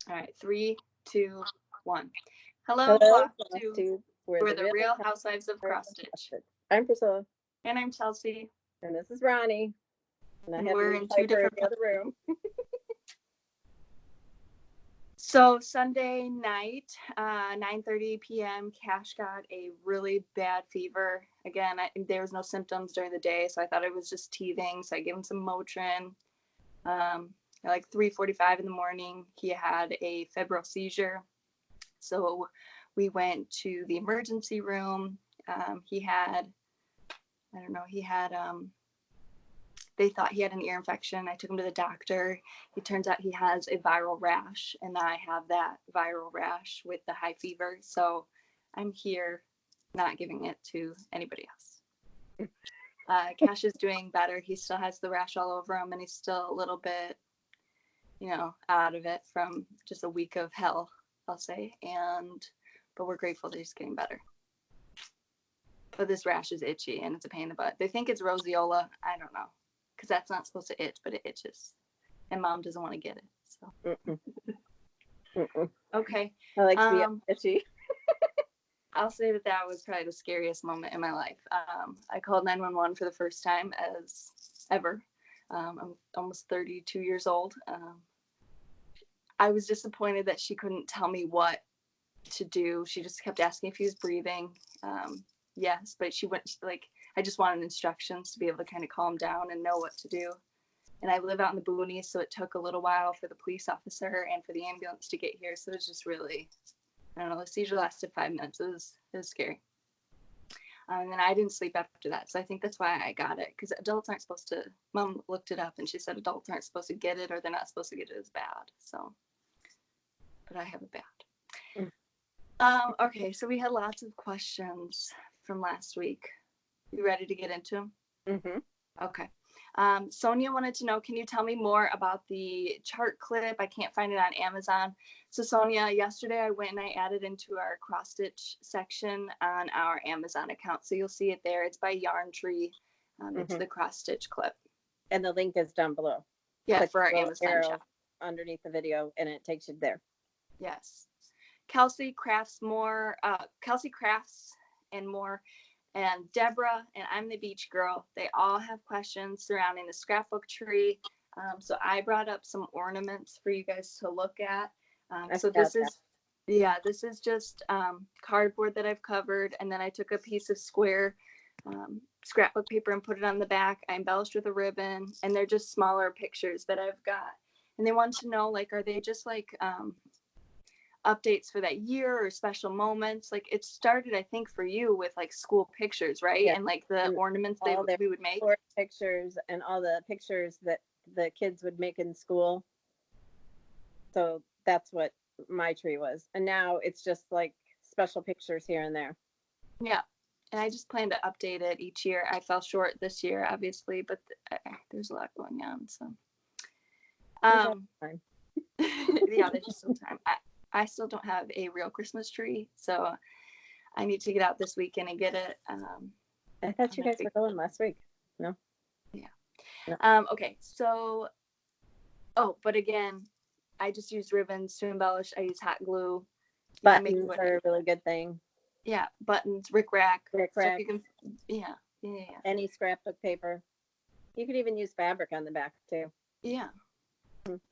All right, 3, 2, 1. Hello, Hello, Flosstube. Flosstube. We're the Real Housewives of Cross Stitch. I'm Priscilla, And I'm Chelsea. and this is Ronnie. And I And have we're you in type two her in different the other room. So Sunday night, 9:30 p.m., Cash got a really bad fever. Again, there was no symptoms during the day, so I thought it was just teething. So I gave him some Motrin. At like 3:45 in the morning, he had a febrile seizure. So we went to the emergency room. He had, I don't know, they thought he had an ear infection. I took him to the doctor. It turns out he has a viral rash, and I have that viral rash with the high fever. So I'm here not giving it to anybody else. Cash is doing better. He still has the rash all over him, and he's still a little bit, out of it from just a week of hell, I'll say. But we're grateful that he's getting better. But this rash is itchy, and it's a pain in the butt. They think it's roseola. I don't know. Because that's not supposed to itch, but it itches. And Mom doesn't want to get it. So. Okay. I like to be itchy. I'll say that was probably the scariest moment in my life. I called 911 for the first time as ever. I'm almost 32 years old. I was disappointed that she couldn't tell me what to do. She just kept asking if he was breathing. Yes, but she went I just wanted instructions to be able to kind of calm down and know what to do. And I live out in the boonies, so it took a little while for the police officer and for the ambulance to get here. So it was just really, I don't know, the seizure lasted 5 minutes. It was scary. And then I didn't sleep after that. So I think that's why I got it, because adults aren't supposed to, Mom looked it up and she said adults aren't supposed to get it, or they're not supposed to get it as bad. So, but I have it bad. Okay, so we had lots of questions from last week. You ready to get into them? Mm-hmm. Okay. Sonia wanted to know, can you tell me more about the chart clip? I can't find it on Amazon. So Sonia, yesterday I went and I added into our cross stitch section on our Amazon account. So you'll see it there. It's by Yarn Tree. It's the cross stitch clip. And the link is down below. Yeah, Click for our Amazon shop. Underneath the video, and it takes you there. Yes. Kelsey crafts and more. And Deborah and I'm the Beach Girl, they all have questions surrounding the scrapbook tree. So I brought up some ornaments for you guys to look at. So this is just cardboard that I've covered, and then I took a piece of square scrapbook paper and put it on the back. I embellished with a ribbon, and they're just smaller pictures that I've got. And they want to know, are they just updates for that year or special moments? It started, I think, for you with school pictures, right? Yeah. And the ornaments we would make, pictures, and all the pictures that the kids would make in school. So that's what my tree was, and now it's just special pictures here and there. Yeah, and I just plan to update it each year. I fell short this year, obviously, but there's a lot going on. So yeah, there's still time. I still don't have a real Christmas tree, so I need to get out this weekend and get it. I thought you guys were going last week. No? Yeah. Okay, so, but again, I just use ribbons to embellish. I use hot glue. Buttons are a really good thing. Yeah, buttons, rickrack. Rickrack. So yeah. Any scrapbook paper. You could even use fabric on the back, too. Yeah.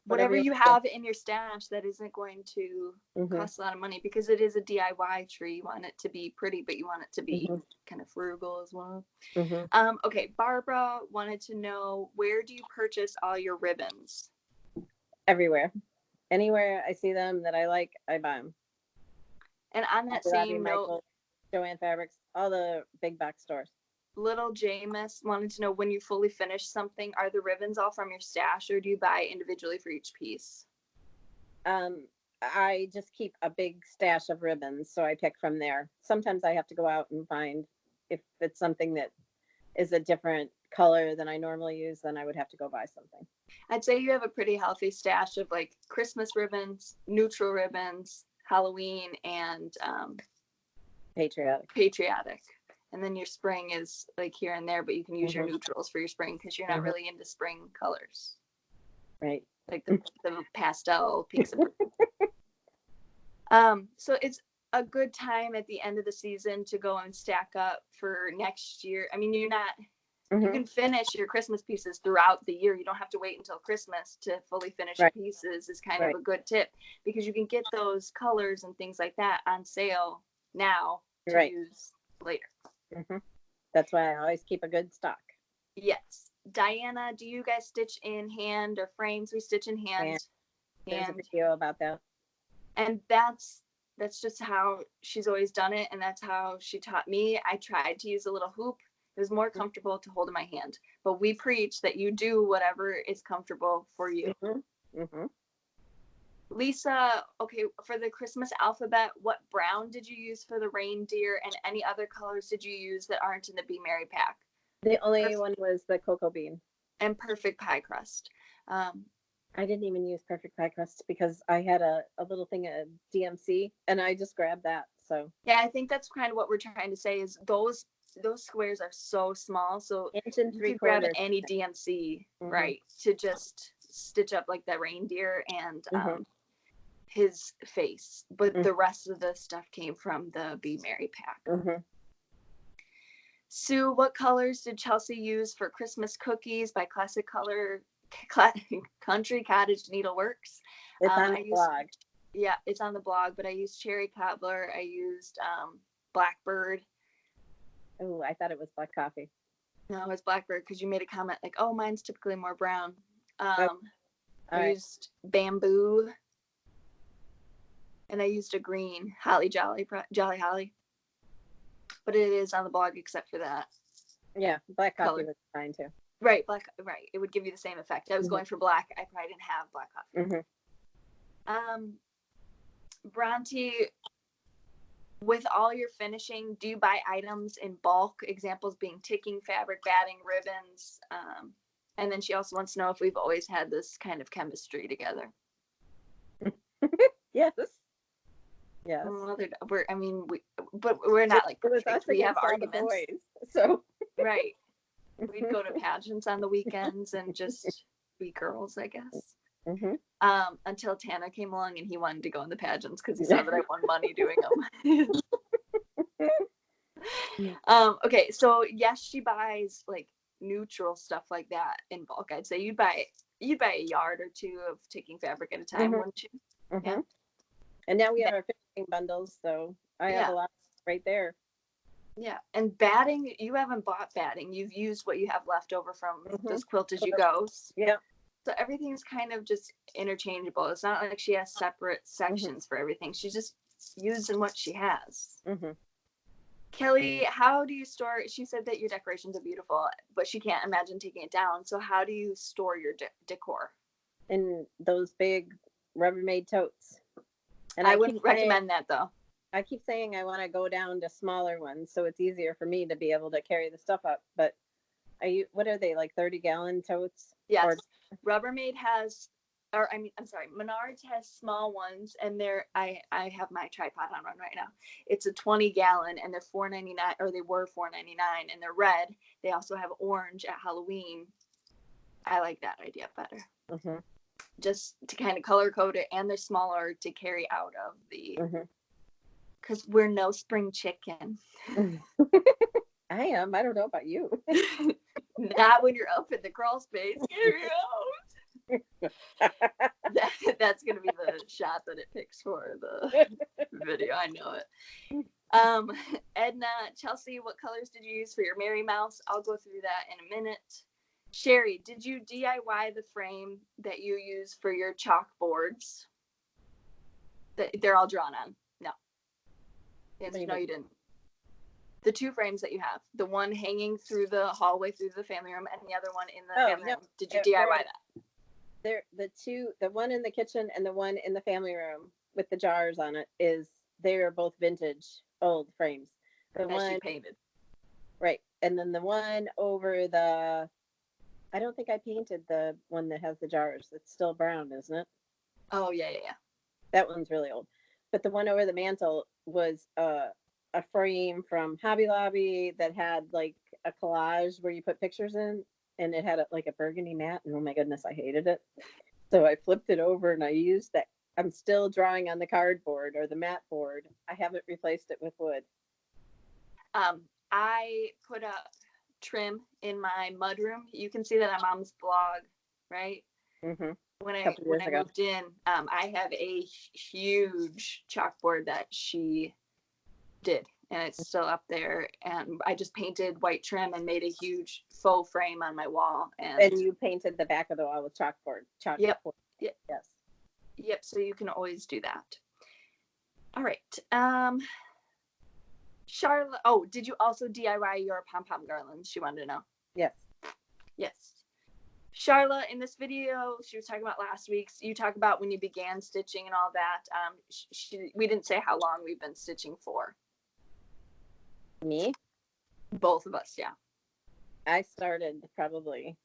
Whatever you have in your stash that isn't going to cost a lot of money, because it is a DIY tree. You want it to be pretty, but you want it to be kind of frugal as well. Okay, Barbara wanted to know, where do you purchase all your ribbons? Everywhere. Anywhere I see them that I like, I buy them. And on that same note, Joann Fabrics, all the big box stores. Little Jameis wanted to know, when you fully finish something, are the ribbons all from your stash, or do you buy individually for each piece? I just keep a big stash of ribbons, so I pick from there. Sometimes I have to go out and find, if it's something that is a different color than I normally use, then I would have to go buy something. I'd say you have a pretty healthy stash of Christmas ribbons, neutral ribbons, Halloween, and patriotic. And then your spring is here and there, but you can use your neutrals for your spring, because you're not really into spring colors. Right. The pastel pinks and purples. So it's a good time at the end of the season to go and stack up for next year. I mean, you can finish your Christmas pieces throughout the year. You don't have to wait until Christmas to fully finish your pieces is kind of a good tip, because you can get those colors and things like that on sale now to use later. That's why I always keep a good stock. Yes. Diana, do you guys stitch in hand or frames? We stitch in hand. There's a video about that. And that's just how she's always done it, and that's how she taught me. I tried to use a little hoop. It was more comfortable to hold in my hand. But we preach that you do whatever is comfortable for you. Lisa, okay, for the Christmas alphabet, what brown did you use for the reindeer, and any other colors did you use that aren't in the Be Merry pack? The only one was the cocoa bean. And perfect pie crust. I didn't even use perfect pie crust because I had a little thing of DMC and I just grabbed that. So yeah, I think that's kind of what we're trying to say is those squares are so small. So you can grab any DMC, right, to just stitch up like the reindeer and his face. But the rest of the stuff came from the Be Merry pack. Sue, what colors did Chelsea use for Christmas cookies by Classic Color Country Cottage Needleworks? It's on the blog. Yeah, it's on the blog, but I used Cherry Cobbler. I used Blackbird. Oh, I thought it was black coffee. No, it was Blackbird because you made a comment like, oh, mine's typically more brown. I used Bamboo. And I used a green Jolly Holly. But it is on the blog except for that. Yeah, black coffee was fine too. Right, it would give you the same effect. I was going for black. I probably didn't have black coffee. Bronte, with all your finishing, do you buy items in bulk? Examples being ticking fabric, batting, ribbons. And then she also wants to know if we've always had this kind of chemistry together. Yes. Yes. Well, we're not like perfect. We have arguments. Boys, so right. We'd go to pageants on the weekends and just be girls, I guess. Until Tanner came along and he wanted to go in the pageants because he saw that I won money doing them. Okay, so yes, she buys like neutral stuff like that in bulk. I'd say you'd buy a yard or two of ticking fabric at a time, wouldn't you? Yeah. And now we have our finishing bundles, so I have a lot right there. Yeah, and batting, you haven't bought batting. You've used what you have left over from those quilt as you go. Yeah. So everything's kind of just interchangeable. It's not like she has separate sections for everything. She's just using what she has. Kelly, how do you store? She said that your decorations are beautiful, but she can't imagine taking it down. So how do you store your decor? In those big Rubbermaid totes. And I wouldn't recommend that though. I keep saying I want to go down to smaller ones so it's easier for me to be able to carry the stuff up. But what are they, like 30-gallon totes? Yes. Rubbermaid has, Menards has small ones, and I have my tripod on one right now. It's a 20-gallon, and they're $4.99, or they were $4.99, and they're red. They also have orange at Halloween. I like that idea better. Just to kind of color code it, and they're smaller to carry out of the. Because we're no spring chicken. I am. I don't know about you. Not when you're up in the crawl space. That's going to be the shot that it picks for the video. I know it. Edna, Chelsea, what colors did you use for your Mary Mouse? I'll go through that in a minute. Sherry, did you DIY the frame that you use for your chalkboards? They're all drawn on. No. No, you didn't. The two frames that you have, the one hanging through the hallway through the family room and the other one in the family room. Did you DIY that? They're the one in the kitchen and the one in the family room with the jars on it they are both vintage old frames. The one she painted. Right. And then the one over I don't think I painted the one that has the jars. It's still brown, isn't it? Oh, yeah. That one's really old. But the one over the mantle was a frame from Hobby Lobby that had like a collage where you put pictures in, and it had like a burgundy mat, and oh my goodness, I hated it. So I flipped it over and I used that I'm still drawing on the cardboard or the mat board. I haven't replaced it with wood. I put up trim in my mudroom. You can see that on Mom's blog, right? Mm-hmm. When I moved in, I have a huge chalkboard that she did, and it's still up there. And I just painted white trim and made a huge faux frame on my wall. And you painted the back of the wall with chalkboard. Yep. Yes. Yep. So you can always do that. All right. Charlotte. Oh, did you also DIY your pom-pom garlands? She wanted to know. Yes. Yes. Charlotte, in this video, she was talking about last week's. You talk about when you began stitching and all that. We didn't say how long we've been stitching for. Me? Both of us, yeah. I started probably,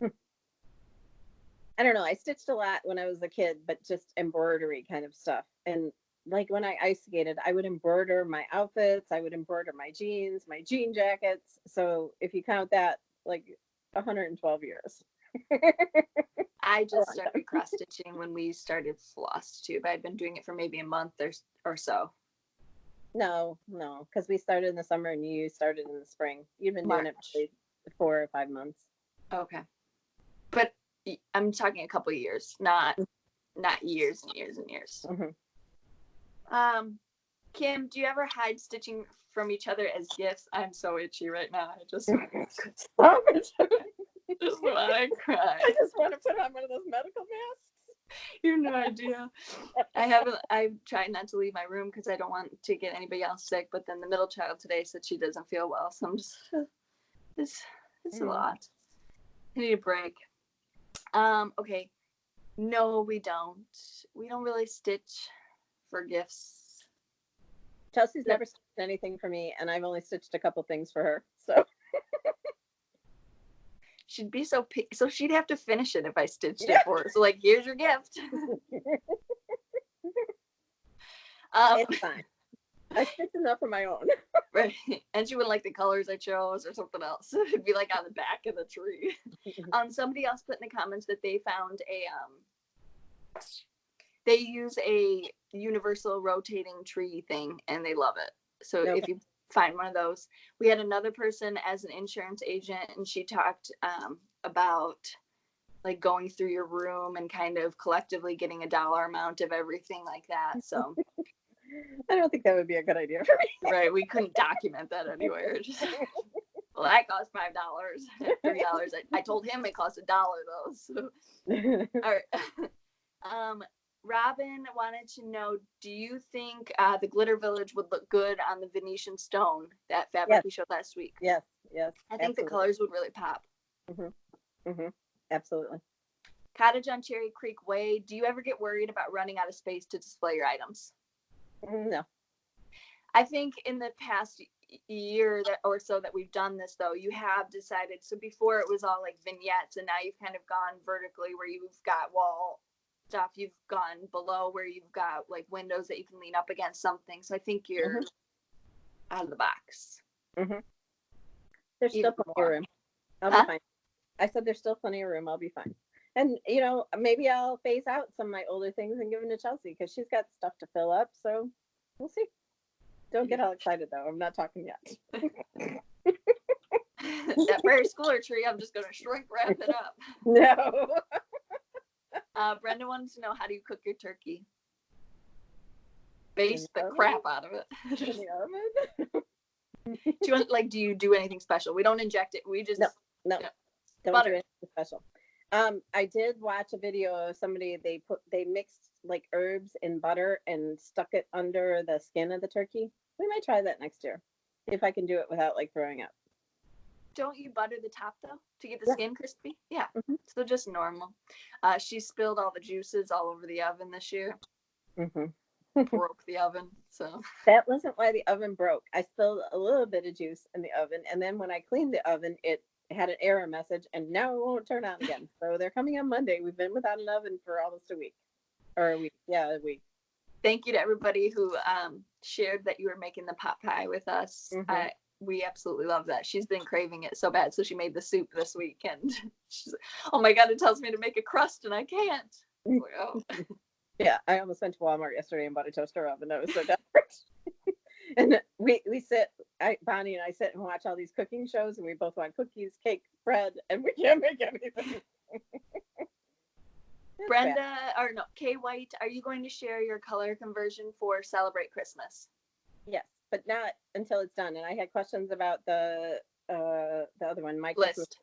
I don't know. I stitched a lot when I was a kid, but just embroidery kind of stuff. And like when I ice skated, I would embroider my outfits. I would embroider my jeans, my jean jackets. So if you count that, like 112 years. I just started cross stitching when we started Flosstube. I'd been doing it for maybe a month or so. No, because we started in the summer and you started in the spring. You've been doing it for 4 or 5 months. Okay, but I'm talking a couple of years, not years and years and years. Mm-hmm. Kim, do you ever hide stitching from each other as gifts? I'm so itchy right now. I just Stop it. just want to cry. I just want to put on one of those medical masks. You have no idea. I've tried not to leave my room because I don't want to get anybody else sick, but then the middle child today said she doesn't feel well, so I'm just it's a lot. I need a break. Okay. No, we don't really stitch for gifts. Chelsea's never stitched anything for me, and I've only stitched a couple things for her, so she'd be so picky, so she'd have to finish it if I stitched it for her. So like, here's your gift. It's fine. I stitched enough for my own. Right. And she wouldn't like the colors I chose or something else. It'd be like on the back of the tree. Somebody else put in the comments that they found they use a universal rotating tree thing and they love it. So if you find one of those. We had another person as an insurance agent, and she talked about like going through your room and kind of collectively getting a dollar amount of everything like that. So I don't think that would be a good idea for me. Right, we couldn't document that anywhere. Well, that cost $5, $3. I told him it cost $1 though. So. All right. Robin wanted to know, do you think the Glitter Village would look good on the Venetian stone, that fabric we showed last week? Yes. I think the colors would really pop. Absolutely. Cottage on Cherry Creek Way, do you ever get worried about running out of space to display your items? No. I think in the past year or so that we've done this, though, you have decided, so before it was all like vignettes, and now you've kind of gone vertically where you've got wall stuff, you've gone below where you've got like windows that you can lean up against something. So I think you're out of the box. There's still plenty of room. I'll be fine. I said there's still plenty of room. I'll be fine. And, you know, maybe I'll phase out some of my older things and give them to Chelsea because she's got stuff to fill up. So we'll see. Don't get all excited, though. I'm not talking yet. That Prairie Schooler tree, I'm just going to shrink wrap it up. No. Brenda wanted to know, how do you cook your turkey? Baste the crap out of it. In the oven? Do you do anything special? We don't inject it. We just no. Don't do anything special. I did watch a video of somebody, they mixed like herbs in butter and stuck it under the skin of the turkey. We might try that next year if I can do it without like throwing up. Don't you butter the top though to get the skin crispy? Yeah. So just normal. She spilled all the juices all over the oven this year. Broke the oven. So that wasn't why the oven broke. I spilled a little bit of juice in the oven, and then when I cleaned the oven, it had an error message, and now it won't turn on again. So they're coming on Monday. We've been without an oven for almost a week. A week. Thank you to everybody who shared that you were making the pot pie with us. We absolutely love that. She's been craving it so bad, so she made the soup this week, and she's like, oh my god, it tells me to make a crust and I can't. I was like, oh. Yeah, I almost went to Walmart yesterday and bought a toaster oven. I was so desperate. And we sit, Bonnie and I sit and watch all these cooking shows, and we both want cookies, cake, bread, and we can't make anything. Brenda, or no, Kay White, are you going to share your color conversion for Celebrate Christmas? Yes, but not until it's done. And I had questions about the other one, my Christmas. List.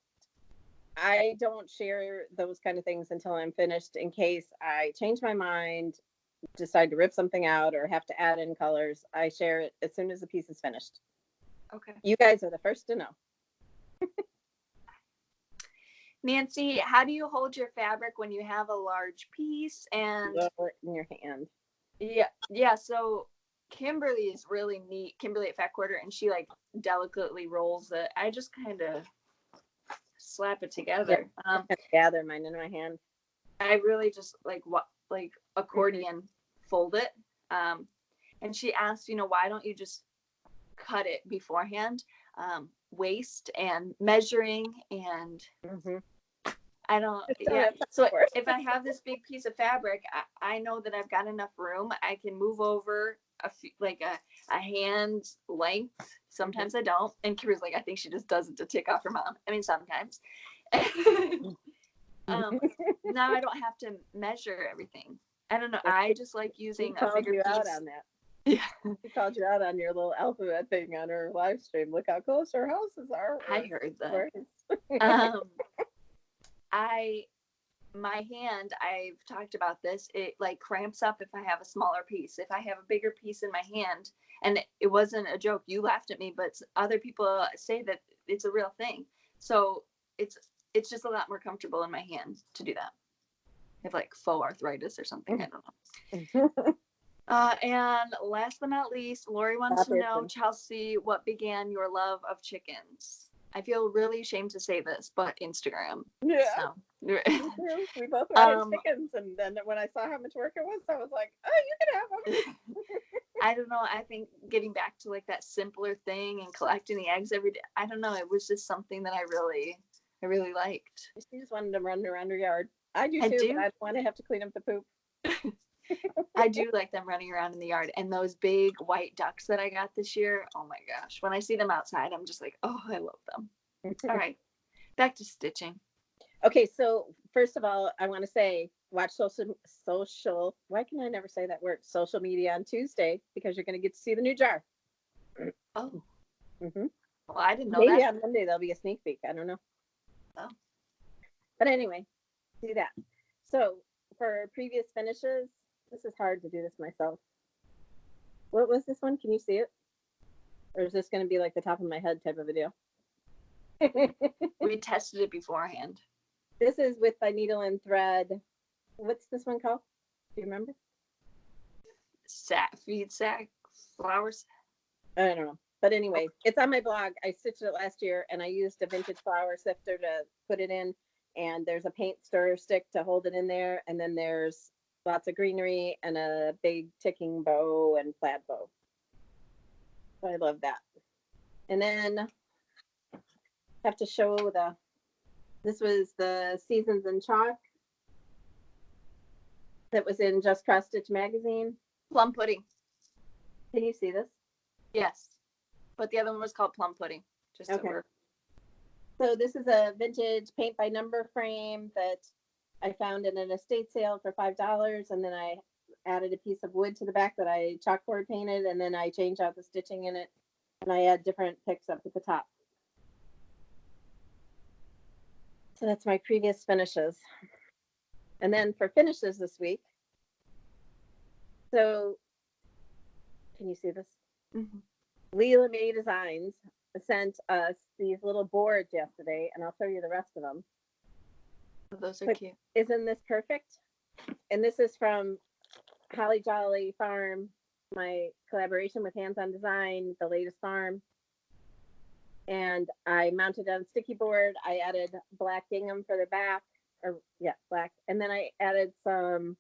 I don't share those kind of things until I'm finished, in case I change my mind, decide to rip something out, or have to add in colors. I share it as soon as the piece is finished. Okay. You guys are the first to know. Nancy, how do you hold your fabric when you have a large piece and Blow it in your hand? Yeah. So Kimberly is really neat. Kimberly at Fat Quarter, and she like delicately rolls it. I just kind of slap it together. I gather mine in my hand. I really just like accordion fold it. And she asked, why don't you just cut it beforehand? Waste and measuring and I don't. Yeah. So if I have this big piece of fabric, I know that I've got enough room. I can move over a hand length. Sometimes I don't. And Kimberly's like, I think she just does it to tick off her mom. I mean, sometimes. Now I don't have to measure everything. I don't know. I just like using a bigger piece. Out on that. Yeah. She called you out on your little alphabet thing on her live stream. Look how close our houses are. I heard that. My hand, I've talked about this, it like cramps up if I have a smaller piece. If I have a bigger piece in my hand, and it wasn't a joke, you laughed at me, but other people say that it's a real thing. So it's just a lot more comfortable in my hand to do that. I have like faux arthritis or something. I don't know. And last but not least, Lori wants to know, Chelsea, what began your love of chickens? I feel really ashamed to say this, but Instagram. Yeah. So. We both wanted chickens, and then when I saw how much work it was, I was like, oh, you can have them. I don't know. I think getting back to like that simpler thing and collecting the eggs every day, I don't know. It was just something that I really liked. She just wanted to run around her yard. I do too, but I don't want to have to clean up the poop. I do like them running around in the yard, and those big white ducks that I got this year. Oh my gosh. When I see them outside, I'm just like, oh, I love them. All right. Back to stitching. Okay. So first of all, I want to say, watch social. Why can I never say that word? Social media on Tuesday, because you're going to get to see the new jar. Oh. Mm-hmm. Well, I didn't know Maybe that. on Monday there'll be a sneak peek. I don't know. Oh. But anyway, do that. So for previous finishes, this is hard to do this myself. What was this one? Can you see it? Or is this going to be like the top of my head type of video? We tested it beforehand. This is with my needle and thread. What's this one called? Do you remember? Feed sack flowers. I don't know. But anyway, it's on my blog. I stitched it last year, and I used a vintage flower sifter to put it in. And there's a paint stir stick to hold it in there. And then there's lots of greenery and a big ticking bow and plaid bow. So I love that. And then have to show this was the Seasons in Chalk that was in Just Cross Stitch magazine. Plum pudding. Can you see this? Yes. But the other one was called Plum pudding. Just okay. Over. So this is a vintage paint by number frame that I found in an estate sale for $5. And then I added a piece of wood to the back that I chalkboard painted. And then I changed out the stitching in it. And I add different picks up at the top. So that's my previous finishes. And then for finishes this week. So can you see this? Mm-hmm. Leela May Designs sent us these little boards yesterday, and I'll show you the rest of them. Oh, those are cute. Isn't this perfect? And this is from Pchollyjollyfarm, my collaboration with Hands On Design, the latest farm. And I mounted on a sticky board. I added black gingham for the back, black. And then I added some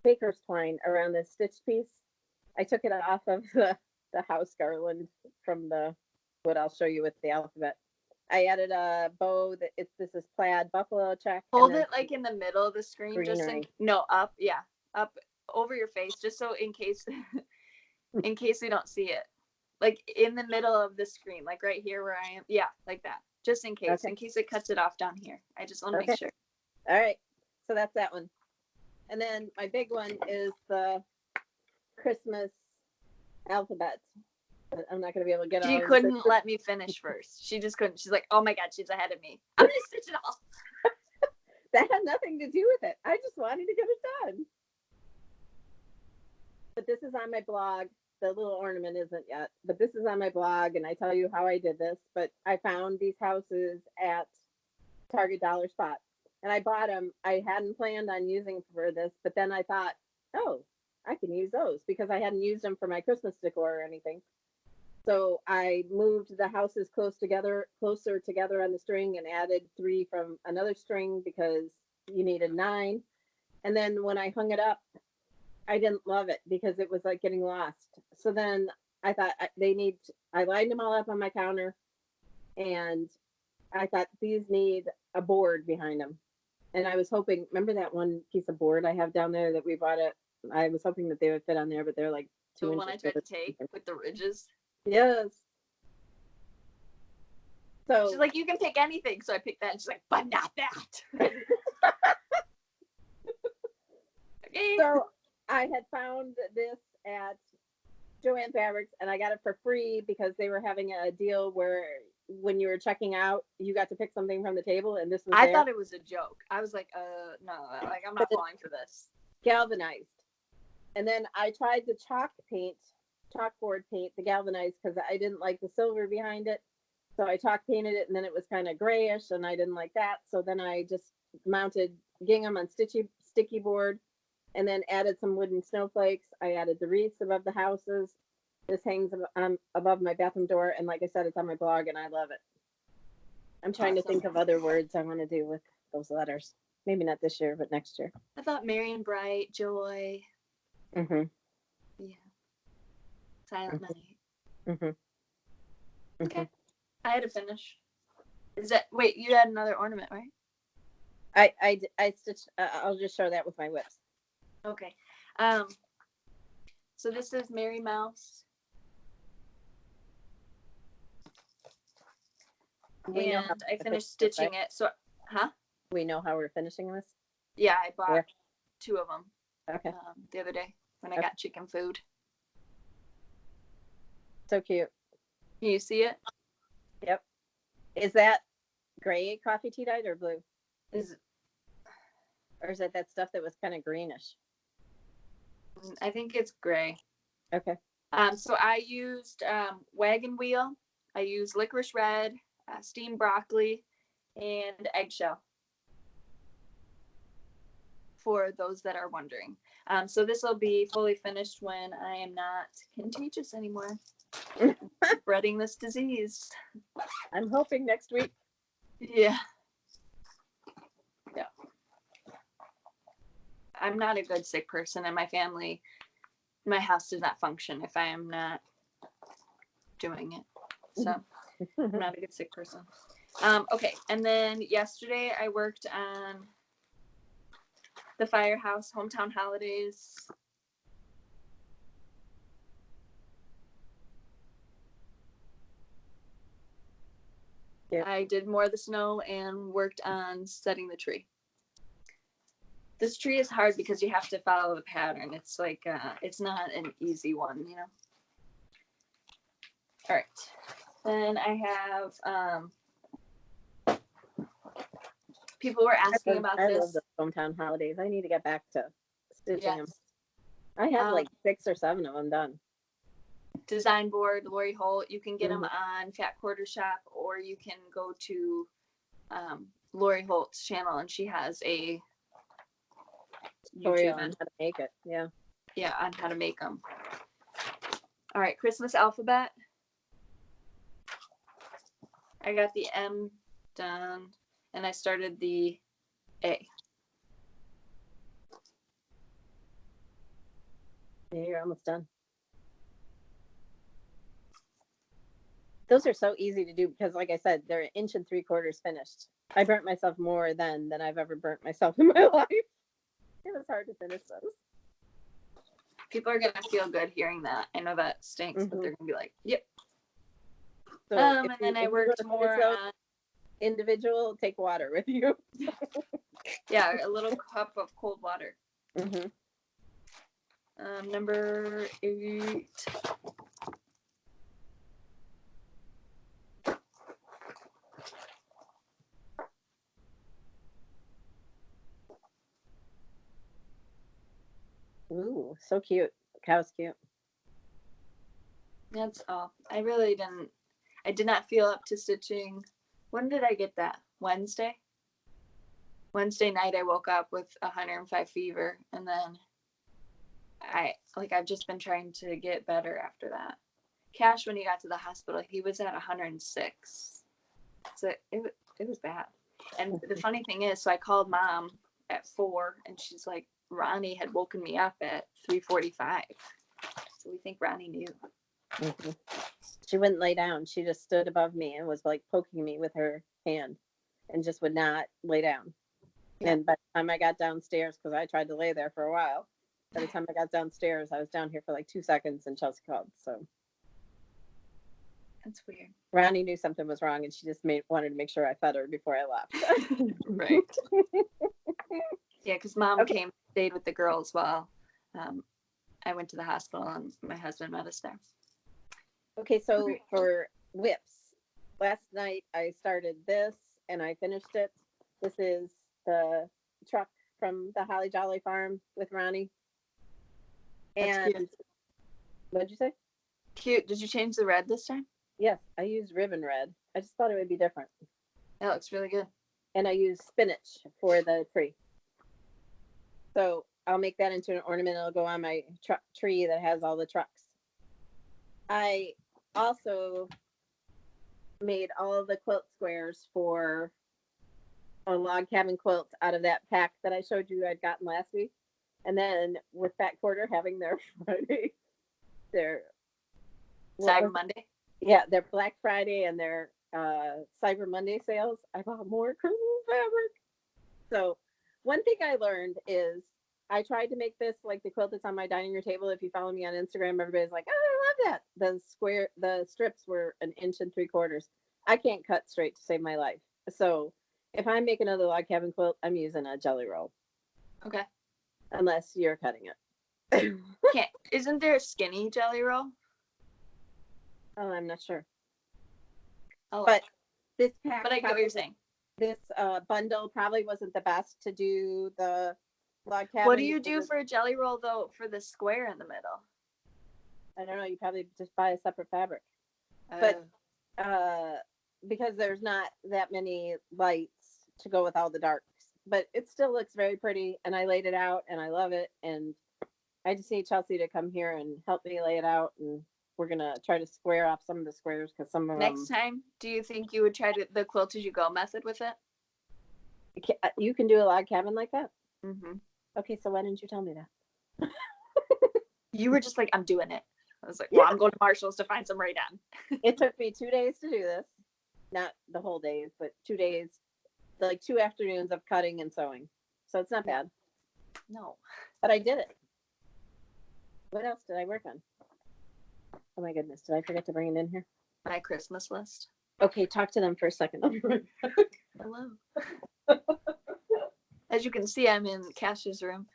baker's twine around this stitch piece. I took it off of the house garland from what I'll show you with the alphabet. I added a bow this is plaid buffalo check. Hold it like in the middle of the screen, just up. Yeah, up over your face, just so in case we don't see it. Like in the middle of the screen, like right here where I am. Yeah, like that. Just in case. Okay. In case it cuts it off down here. I just want to make sure. All right. So that's that one. And then my big one is the Christmas alphabet. But I'm not going to be able to get all. She couldn't let me finish first. She just couldn't. She's like, oh my God, she's ahead of me. I'm going to stitch it all. That had nothing to do with it. I just wanted to get it done. But this is on my blog. The little ornament isn't yet, but this is on my blog, and I tell you how I did this. But I found these houses at Target Dollar Spot, and I bought them. I hadn't planned on using for this, but then I thought, oh, I can use those because I hadn't used them for my Christmas decor or anything. So I moved the houses closer together on the string and added 3 from another string because you needed 9. And then when I hung it up, I didn't love it because it was like getting lost. So then I thought I lined them all up on my counter, and I thought these need a board behind them. And I was hoping, remember that one piece of board I have down there that we bought it? I was hoping that they would fit on there, but they're like 2 inches. The one I tried to take with the ridges. Yes. So she's like, you can pick anything. So I picked that, and she's like, but not that. Okay. So I had found this at Joann Fabrics, and I got it for free because they were having a deal where when you were checking out, you got to pick something from the table, and this was I thought it was a joke. I was like, no, like I'm not falling for this. Galvanized. And then I tried to chalkboard paint the galvanized because I didn't like the silver behind it. So I chalk painted it, and then it was kind of grayish, and I didn't like that. So then I just mounted gingham on sticky board, and then added some wooden snowflakes. I added the wreaths above the houses. This hangs above my bathroom door, and like I said, it's on my blog, and I love it. I'm trying to think of other words I want to do with those letters. Maybe not this year, but next year. I thought merry and bright, joy. Mm-hmm. Yeah. Silent night. Mm-hmm. Okay. I had to finish. Wait, you had another ornament, right? I stitched, I'll just show that with my whips. Okay. So this is Mary Mouse. And I finished stitching it. So, We know how we're finishing this? Yeah, I bought 2 of them. Okay. The other day when I got chicken food. So cute. Can you see it? Yep. Is that gray coffee tea dyed or blue? Or is it that stuff that was kind of greenish? I think it's gray. Okay. So I used wagon wheel. I used licorice red, steamed broccoli, and eggshell. For those that are wondering. So this will be fully finished when I am not contagious anymore. Spreading this disease. I'm hoping next week. Yeah. Yeah. I'm not a good sick person, and my house does not function if I am not doing it. So I'm not a good sick person. Okay, and then yesterday I worked on the Firehouse Hometown Holidays. Yeah. I did more of the snow and worked on setting the tree. This tree is hard because you have to follow the pattern. It's like, it's not an easy one, you know? All right. Then I have, people were asking about this. I love the hometown holidays. I need to get back to stitching them. I have like 6 or 7 of them done. Design board, Lori Holt. You can get them on Fat Quarter Shop, or you can go to Lori Holt's channel, and she has a tutorial on how to make it. Yeah, on how to make them. All right, Christmas alphabet. I got the M done, and I started the A. Yeah, you're almost done. Those are so easy to do because, like I said, they're 1 3/4 finished. I burnt myself more than I've ever burnt myself in my life. It was hard to finish those. People are gonna feel good hearing that. I know that stinks, but they're gonna be like, "Yep." So And then I worked more on individual. Take water with you. Yeah, a little cup of cold water. Mm-hmm. Number 8. Ooh, so cute. Cow's cute. That's all. I really didn't. I did not feel up to stitching. When did I get that? Wednesday. Wednesday night, I woke up with 105 fever, and then I've just been trying to get better after that. Cash, when he got to the hospital, he was at 106. So it was bad. And the funny thing is, so I called Mom at 4, and she's like, Ronnie had woken me up at 3:45. So we think Ronnie knew. Mm-hmm. She wouldn't lay down. She just stood above me and was like poking me with her hand and just would not lay down. Yeah. And by the time I got downstairs, because I tried to lay there for a while, by the time I got downstairs, I was down here for like 2 seconds and Chelsea called. So that's weird. Ronnie knew something was wrong, and she just wanted to make sure I fed her before I left. Right. Yeah, because Mom came, stayed with the girls while I went to the hospital, and my husband met us there. Okay, so for whips, last night I started this and I finished it. This is the truck from the Jollyfarm with Ronnie. And what'd you say? Cute. Did you change the red this time? Yes, I used ribbon red. I just thought it would be different. That looks really good. And I used spinach for the tree. So I'll make that into an ornament. It'll go on my tree that has all the trucks. I also made all of the quilt squares for a log cabin quilt out of that pack that I showed you I'd gotten last week. And then with Fat Quarter having their Friday, their Cyber Monday? Yeah, their Black Friday and their Cyber Monday sales, I bought more Christmas fabric. So one thing I learned is I tried to make this like the quilt that's on my dining room table. If you follow me on Instagram, everybody's like, oh, I love that. The strips were 1 3/4 inches. I can't cut straight to save my life. So if I make another log cabin quilt, I'm using a jelly roll. Okay. Unless you're cutting it. Can't. Isn't there a skinny jelly roll? Oh, I'm not sure. Oh, but this pack. But I get what you're saying. This bundle probably wasn't the best to do the log cabin. What do you do for a jelly roll though for the square in the middle? I don't know. You probably just buy a separate fabric. But because there's not that many lights to go with all the darks, but it still looks very pretty. And I laid it out, and I love it. And I just need Chelsea to come here and help me lay it out, and we're gonna try to square off some of the squares because some of next time. Do you think you would try the quilt as you go method with it? You can do a log cabin like that. Mm-hmm. Okay, so why didn't you tell me that? You were just like, I'm doing it. I was like, well, I'm going to Marshall's to find some rayon. It took me 2 days to do this. Not the whole days, but 2 days, like 2 afternoons of cutting and sewing. So it's not bad. No. But I did it. What else did I work on? Oh my goodness, did I forget to bring it in here? My Christmas list. Okay, talk to them for a second. I'll be right back. Hello. As you can see, I'm in Cash's room.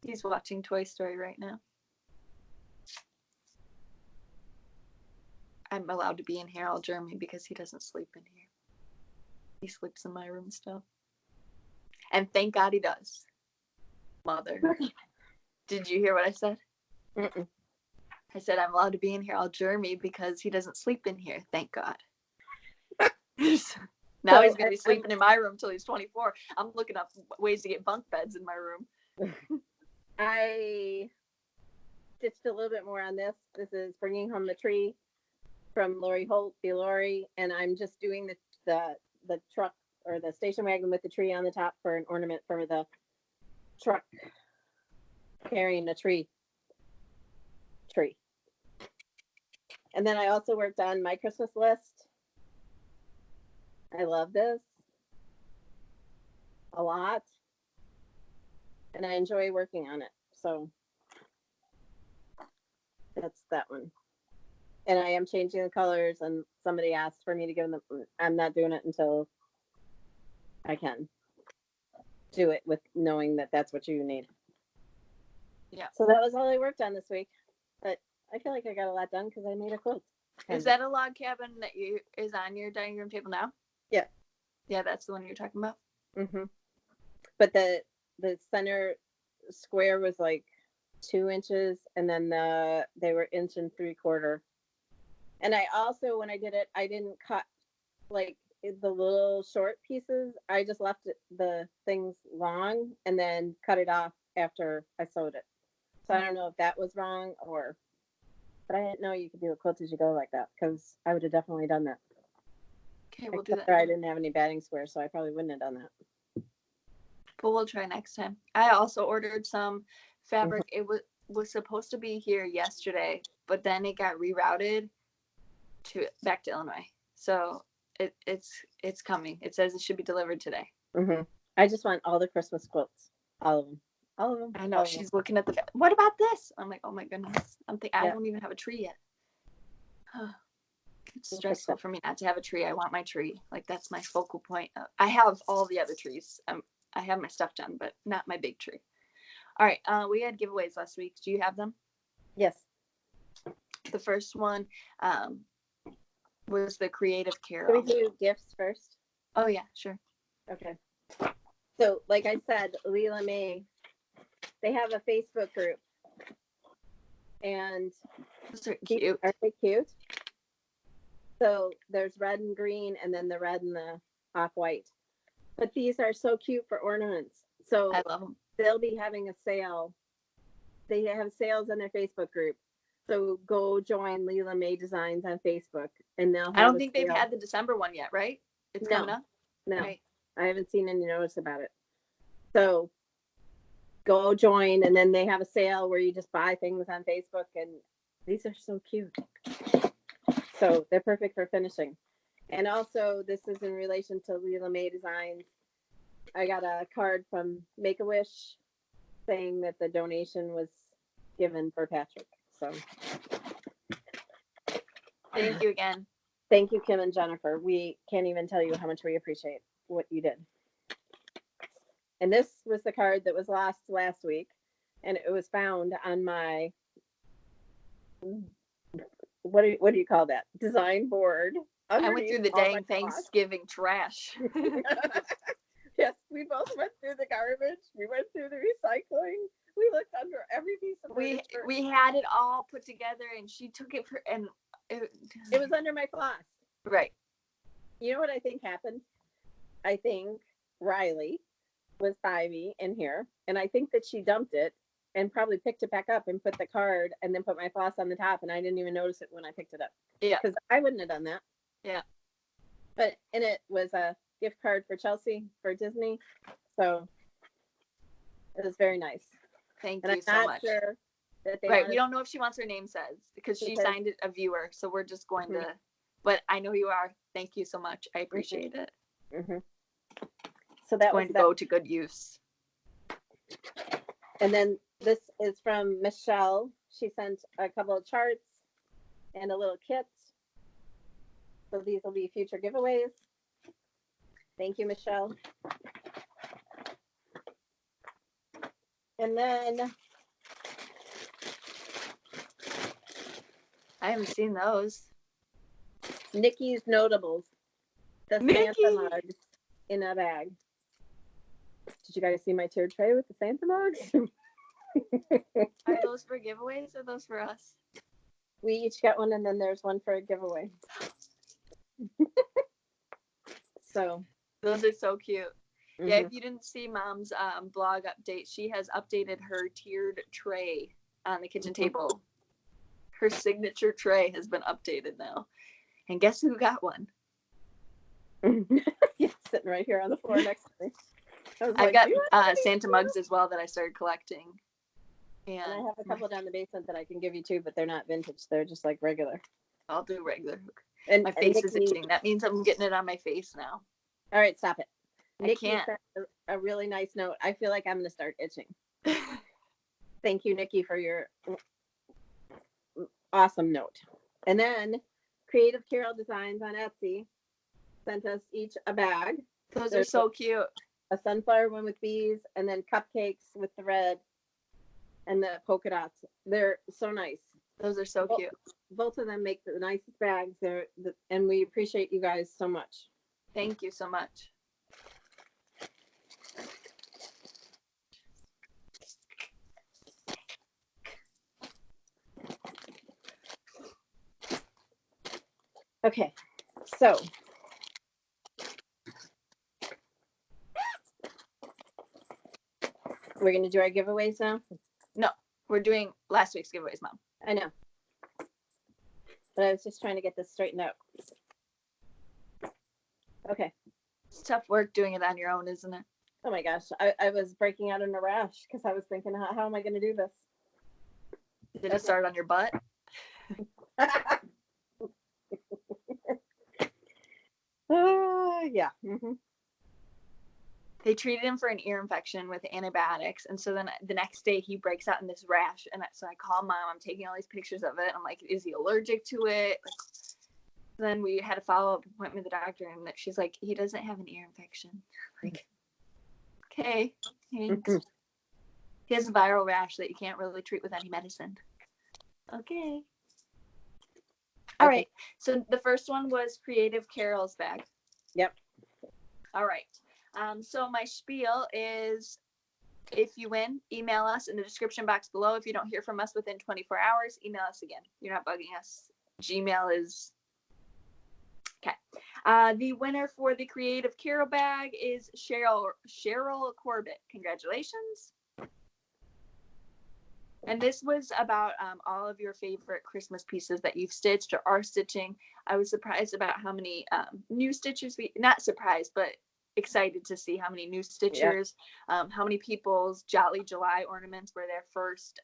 He's watching Toy Story right now. I'm allowed to be in here all Jeremy because he doesn't sleep in here. He sleeps in my room still. And thank God he does. Mother. Did you hear what I said? Mm-mm. I said I'm allowed to be in here all Jeremy because he doesn't sleep in here. Thank God. Now he's going to be sleeping in my room till he's 24. I'm looking up ways to get bunk beds in my room. I stitched a little bit more on this. This is Bringing Home the Tree from Lori Holt, the Lori, and I'm just doing the truck or the station wagon with the tree on the top for an ornament for the truck carrying the tree. And then I also worked on my Christmas list. I love this a lot, and I enjoy working on it. So That's that one. And I am changing the colors, and somebody asked for me to give them. I'm not doing it until I can do it with knowing that that's what you need. Yeah. So that was all I worked on this week. But I feel like I got a lot done because I made a quilt. Is that a log cabin that is on your dining room table now? Yeah. Yeah, that's the one you're talking about. Mm-hmm. But the center square was like 2 inches, and then they were 1 3/4 inches. And I also, when I did it, I didn't cut like the little short pieces. I just left the things long and then cut it off after I sewed it. So I don't know if that was wrong but I didn't know you could do a quilt as you go like that, because I would have definitely done that. Okay, we'll Except do that. for I didn't have any batting squares, so I probably wouldn't have done that. But we'll try next time. I also ordered some fabric. It was supposed to be here yesterday, but then it got rerouted back to Illinois. So it's coming. It says it should be delivered today. Mm-hmm. I just want all the Christmas quilts, all of them. All of them. I know she's looking at what about this? I'm like, oh my goodness. I don't even have a tree yet. It's stressful for me not to have a tree. I want my tree. Like, that's my focal point. I have all the other trees. I have my stuff done, but not my big tree. All right. We had giveaways last week. Do you have them? Yes. The first one was the Creative Carol. Can we do gifts first? Oh, yeah, sure. Okay. So, like I said, Leela May, they have a Facebook group. And those are cute. Aren't they cute? So there's red and green, and then the red and the off-white. But these are so cute for ornaments. So I love them. They'll be having a sale. They have sales on their Facebook group. So go join Leela May Designs on Facebook, and they'll have I don't think they've had the December one yet, right? It's coming up? No, right. I haven't seen any notice about it. So go join, and then they have a sale where you just buy things on Facebook, and these are so cute. So they're perfect for finishing. And also, this is in relation to Leela May Designs. I got a card from Make-A-Wish saying that the donation was given for Patrick. So thank you again. Thank you, Kim and Jennifer. We can't even tell you how much we appreciate what you did. And this was the card that was lost last week, and it was found on my what do you call that? Design board. I went through the dang Thanksgiving trash. Yes, we both went through the garbage. We went through the recycling. We looked under every piece of furniture. We had it all put together, and she took it it was under my floss. Right. You know what I think happened? I think Riley was by me in here, and I think that she dumped it and probably picked it back up and put the card and then put my floss on the top, and I didn't even notice it when I picked it up. Yeah. Because I wouldn't have done that. Yeah. But in it was a gift card for Chelsea for Disney. So it was very nice. Thank you so much. Sure that they we don't know if she wants her name said because she signed it a viewer. So we're just going to, but I know you are. Thank you so much. I appreciate it. Mm-hmm. So that's going to go to good use. And then this is from Michelle. She sent a couple of charts and a little kit. So these will be future giveaways. Thank you, Michelle. And then I haven't seen those. Nikki's Notables. The Santa mugs in a bag. Did you guys see my tiered tray with the Santa mugs? Are those for giveaways or those for us? We each got one, and then there's one for a giveaway. So those are so cute. Mm-hmm. Yeah, if you didn't see Mom's blog update, she has updated her tiered tray on the kitchen table. Her signature tray has been updated now. And guess who got one? Yeah, sitting right here on the floor next to me. I've got Santa mugs as well that I started collecting. And I have a couple down the basement that I can give you too, but they're not vintage. They're just like regular. I'll do regular. And my face is itching. That means I'm getting it on my face now. All right, stop it. Nikki can't. sent a really nice note. I feel like I'm going to start itching. Thank you, Nikki, for your awesome note. And then Creative Carol Designs on Etsy sent us each a bag. Those are so cute. A sunflower one with bees, and then cupcakes with the red and the polka dots. They're so nice. Those are so cute. Both of them make the nicest bags. And we appreciate you guys so much. Thank you so much. Okay, so we're going to do our giveaways now? No, we're doing last week's giveaways, Mom. I know. But I was just trying to get this straightened out. Okay. It's tough work doing it on your own, isn't it? Oh my gosh. I was breaking out in a rash because I was thinking, how am I going to do this? Did it start on your butt? Yeah. Mm-hmm. They treated him for an ear infection with antibiotics. And so then the next day he breaks out in this rash. And so I call Mom. I'm taking all these pictures of it. I'm like, is he allergic to it? Then we had a follow-up appointment with the doctor. And she's like, he doesn't have an ear infection. Like, okay, thanks. He has a viral rash that you can't really treat with any medicine. Okay. All right. So the first one was Creative Carol's bag. Yep. All right. So my spiel is, if you win, email us in the description box below. If you don't hear from us within 24 hours, email us again. You're not bugging us. Gmail is okay. The winner for the Creative Carol bag is Cheryl Corbett. Congratulations. And this was about all of your favorite Christmas pieces that you've stitched or are stitching. I was surprised about how many new stitchers not surprised, but excited to see how many new stitchers, how many people's Jolly July ornaments were their first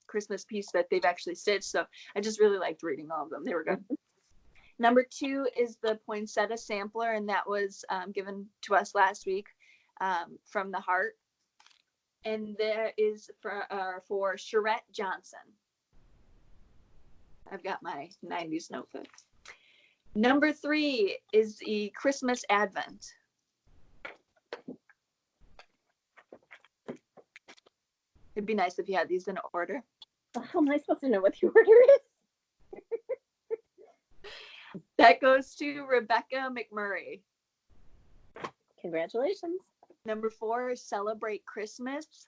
Christmas piece that they've actually stitched. So I just really liked reading all of them. They were good. Number 2 is the poinsettia sampler, and that was given to us last week from the Heart. And there is for Sherette Johnson. I've got my 90s notebook. Number 3 is the Christmas Advent. It'd be nice if you had these in order. How am I supposed to know what the order is? That goes to Rebecca McMurray. Congratulations. Number 4 is Celebrate Christmas.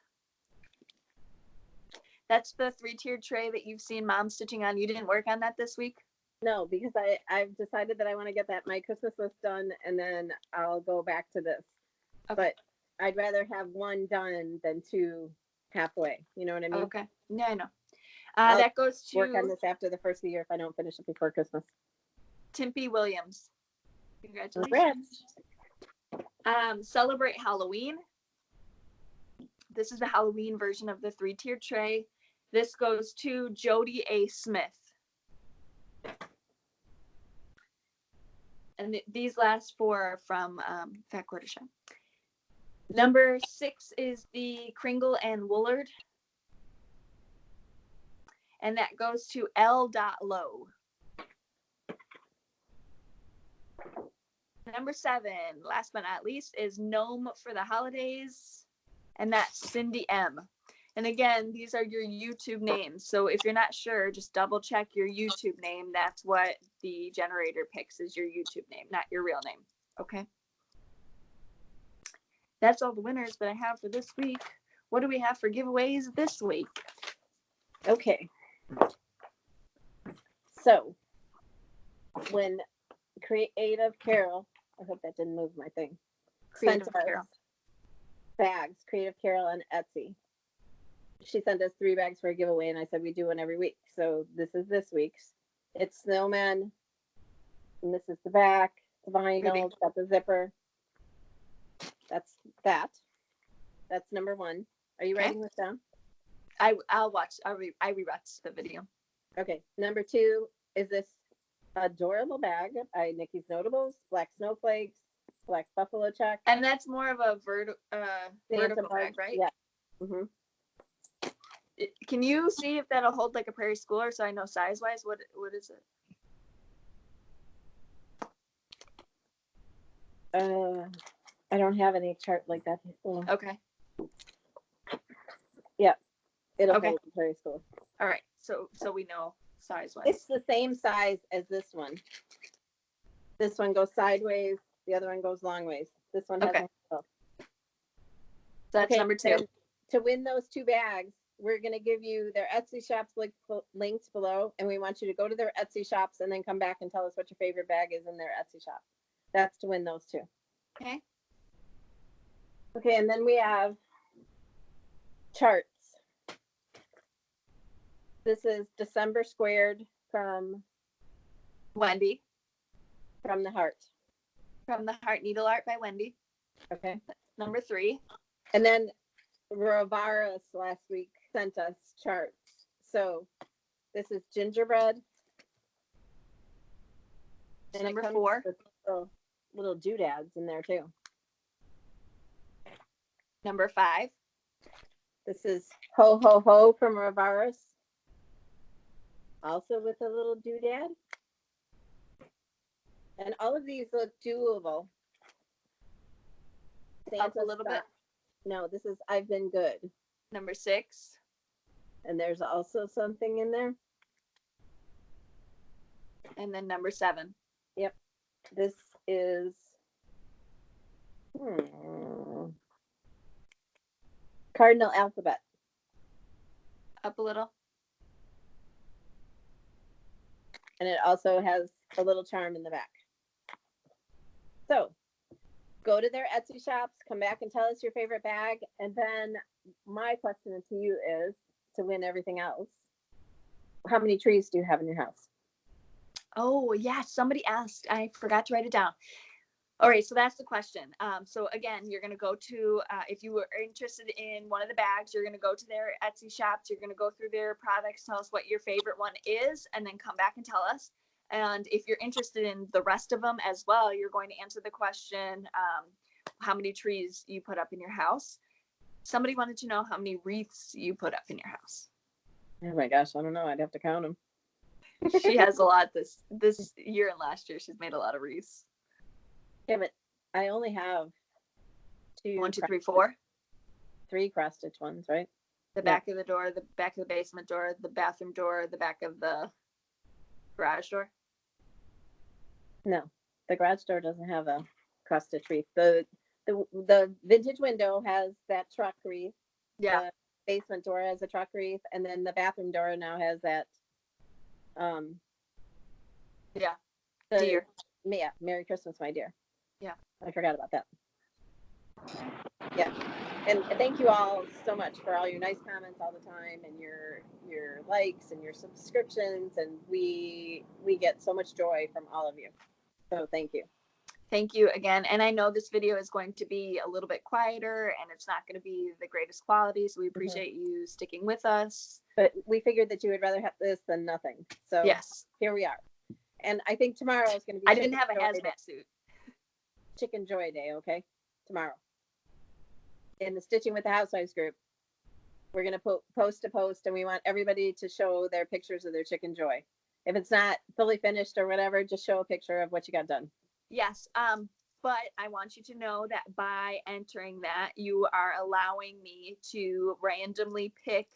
That's the 3-tiered tray that you've seen Mom stitching on. You didn't work on that this week? No, because I've decided that I want to get my Christmas list done, and then I'll go back to this. Okay. But I'd rather have one done than 2 halfway. You know what I mean? Okay. Yeah, I know. That goes to work on this after the first of the year if I don't finish it before Christmas. Timpy Williams. Congratulations. Congrats. Celebrate Halloween. This is the Halloween version of the 3-tiered tray. This goes to Jody A. Smith. And these last 4 are from Fat Quarter Shop. Number 6 is the Kringle and Woolard. And that goes to L.Low. Number 7, last but not least, is Gnome for the Holidays. And that's Cindy M. And again, these are your YouTube names. So if you're not sure, just double check your YouTube name. That's what the generator picks is your YouTube name, not your real name. Okay? That's all the winners that I have for this week. What do we have for giveaways this week? Okay. So, when Creative Carol, I hope that didn't move my thing. Creative Carol. Bags, Creative Carol on Etsy. She sent us 3 bags for a giveaway, and I said we do one every week. So this is this week's. It's snowman, and this is the back. It's vinyl. It's got the zipper. That's that. That's number 1. Are you writing this down? I'll watch. I rewatch the video. Okay. Number 2 is this adorable bag by Nikki's Notables, black snowflakes, black buffalo check. And that's more of a vertical bag, right? Yeah. Mm-hmm. Can you see if that'll hold like a prairie schooler so I know size wise? What is it? I don't have any chart like that. Oh. Okay. Yeah, it'll Okay. hold the prairie school. All right. So we know size wise. It's the same size as this one. This one goes sideways. The other one goes long ways. This one has Okay. a handle. That's number 2. To win those 2 bags, we're going to give you their Etsy shops links below, and we want you to go to their Etsy shops and then come back and tell us what your favorite bag is in their Etsy shop. That's to win those 2. Okay. Okay, and then we have charts. This is December squared from Wendy. From the Heart. From the Heart Needle Art by Wendy. Okay. Number 3. And then Rovaris last week sent us charts. So this is gingerbread. And Number it comes 4. with little doodads in there too. Number 5. This is Ho Ho Ho from Rovaris. Also with a little doodad. And all of these look doable. Up a little bit. No, this is I've Been Good. Number 6. And there's also something in there. And then number 7. Yep. This is Cardinal Alphabet. Up a little. And it also has a little charm in the back. So go to their Etsy shops, come back and tell us your favorite bag. And then my question to you is, to win everything else, how many trees do you have in your house? Oh, yeah. Somebody asked. I forgot to write it down. All right. So that's the question. So again, you're going to go to, if you were interested in one of the bags, you're going to go to their Etsy shops. You're going to go through their products, tell us what your favorite one is, and then come back and tell us. And if you're interested in the rest of them as well, you're going to answer the question, how many trees you put up in your house. Somebody wanted to know how many wreaths you put up in your house. Oh my gosh, I don't know. I'd have to count them. She has a lot this year and last year. She's made a lot of wreaths. Yeah, but I only have 2. 1, 2, 3, 4. 3 cross stitch ones, right? The back of the door, the back of the basement door, the bathroom door, the back of the garage door. No, the garage door doesn't have a cross stitch wreath. The vintage window has that truck wreath. Yeah. The basement door has a truck wreath, and then the bathroom door now has that. Yeah. Deer. Yeah. Merry Christmas, my dear. Yeah. I forgot about that. Yeah. And thank you all so much for all your nice comments all the time, and your likes and your subscriptions, and we get so much joy from all of you. So thank you. Thank you again. And I know this video is going to be a little bit quieter and it's not going to be the greatest quality, so we appreciate you sticking with us. But we figured that you would rather have this than nothing. So yes, here we are. And I think tomorrow is going to be. I didn't have a hazmat suit. Chicken Joy Day, okay? Tomorrow. In the Stitching with the Housewives group, we're going to post a post, and we want everybody to show their pictures of their chicken joy. If it's not fully finished or whatever, just show a picture of what you got done. Yes. But I want you to know that by entering that, you are allowing me to randomly pick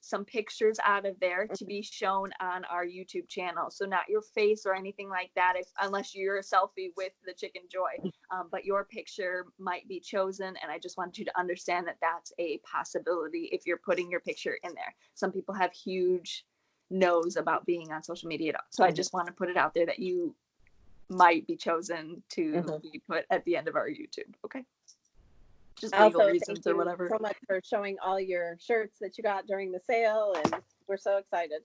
some pictures out of there to be shown on our YouTube channel. So not your face or anything like that, unless you're a selfie with the chicken joy, but your picture might be chosen. And I just want you to understand that that's a possibility if you're putting your picture in there. Some people have huge no's about being on social media. So I just want to put it out there that you might be chosen to be put at the end of our YouTube. Okay. Just legal also, reasons thank or whatever. You so much for showing all your shirts that you got during the sale, and we're so excited.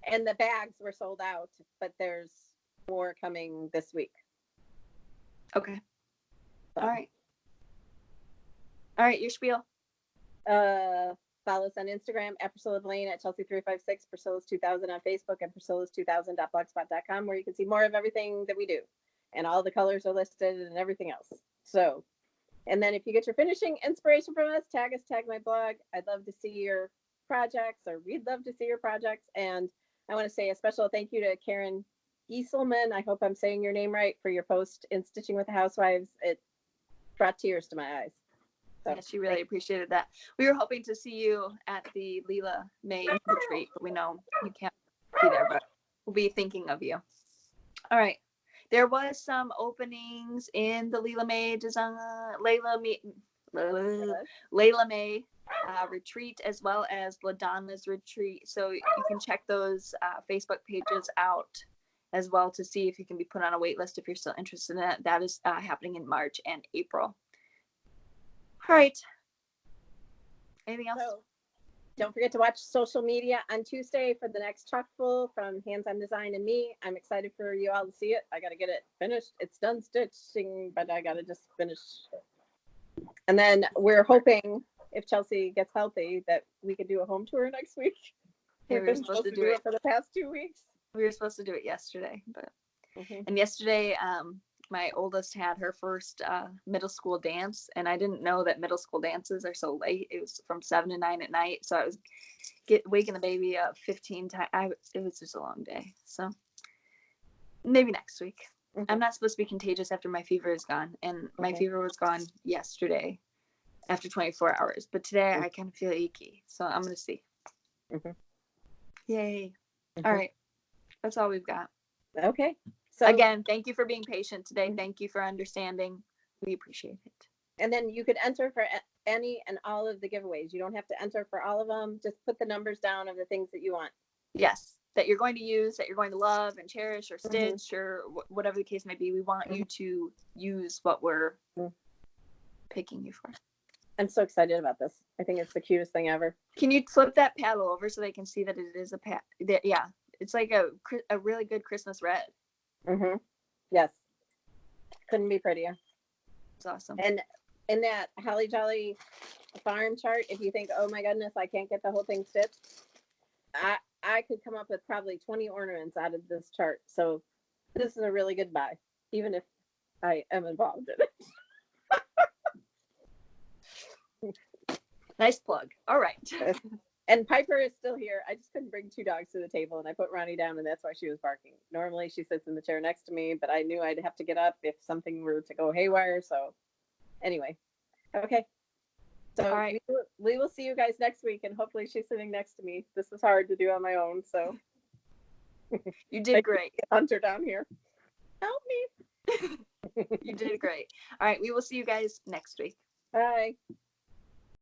And the bags were sold out, but there's more coming this week. Okay. All right. All right, your spiel. Follow us on Instagram at Priscilla Blaine, at Chelsea356, Priscilla's 2000 on Facebook, and Priscilla's2000.blogspot.com, where you can see more of everything that we do. And all the colors are listed and everything else. So, and then if you get your finishing inspiration from us, tag my blog. I'd love to see your projects, or we'd love to see your projects. And I want to say a special thank you to Karen Gieselman. I hope I'm saying your name right, for your post in Stitching with the Housewives. It brought tears to my eyes. So, yeah, she really appreciated that. We were hoping to see you at the Leela May retreat, but we know you can't be there, but we'll be thinking of you. All right. There was some openings in the Leela May retreat, as well as LaDonna's retreat. So you can check those Facebook pages out as well to see if you can be put on a wait list if you're still interested in it. That is happening in March and April. All right. Anything else? So, don't forget to watch social media on Tuesday for the next chock-full from Hands on Design and me. I'm excited for you all to see it. I got to get it finished. It's done stitching, but I got to just finish. And then we're hoping, if Chelsea gets healthy, that we could do a home tour next week. Yeah, We've been supposed to do it for the past 2 weeks. We were supposed to do it yesterday, but and yesterday, my oldest had her first middle school dance, and I didn't know that middle school dances are so late. It was from 7 to 9 at night, so I was waking the baby up 15 times. It was just a long day, so maybe next week. I'm not supposed to be contagious after my fever is gone, and my fever was gone yesterday after 24 hours, but today I kind of feel achy, so I'm gonna see. Yay. All right, that's all we've got. Okay. So again, thank you for being patient today. Thank you for understanding. We appreciate it. And then you could enter for any and all of the giveaways. You don't have to enter for all of them. Just put the numbers down of the things that you want. Yes, that you're going to use, that you're going to love and cherish or stitch or whatever the case may be. We want you to use what we're picking you for. I'm so excited about this. I think it's the cutest thing ever. Can you flip that paddle over so they can see that it is a pad? Yeah, it's like a really good Christmas red. Yes. Couldn't be prettier. It's awesome. And in that Holly Jolly farm chart, if you think, oh my goodness, I can't get the whole thing stitched, I could come up with probably 20 ornaments out of this chart. So this is a really good buy, even if I am involved in it. Nice plug. All right. And Piper is still here. I just couldn't bring 2 dogs to the table, and I put Ronnie down, and that's why she was barking. Normally she sits in the chair next to me, but I knew I'd have to get up if something were to go haywire. So anyway, okay. So all right. we will see you guys next week, and hopefully she's sitting next to me. This is hard to do on my own, so. You did great. Hunter down here. Help me. You did great. All right, we will see you guys next week. Bye.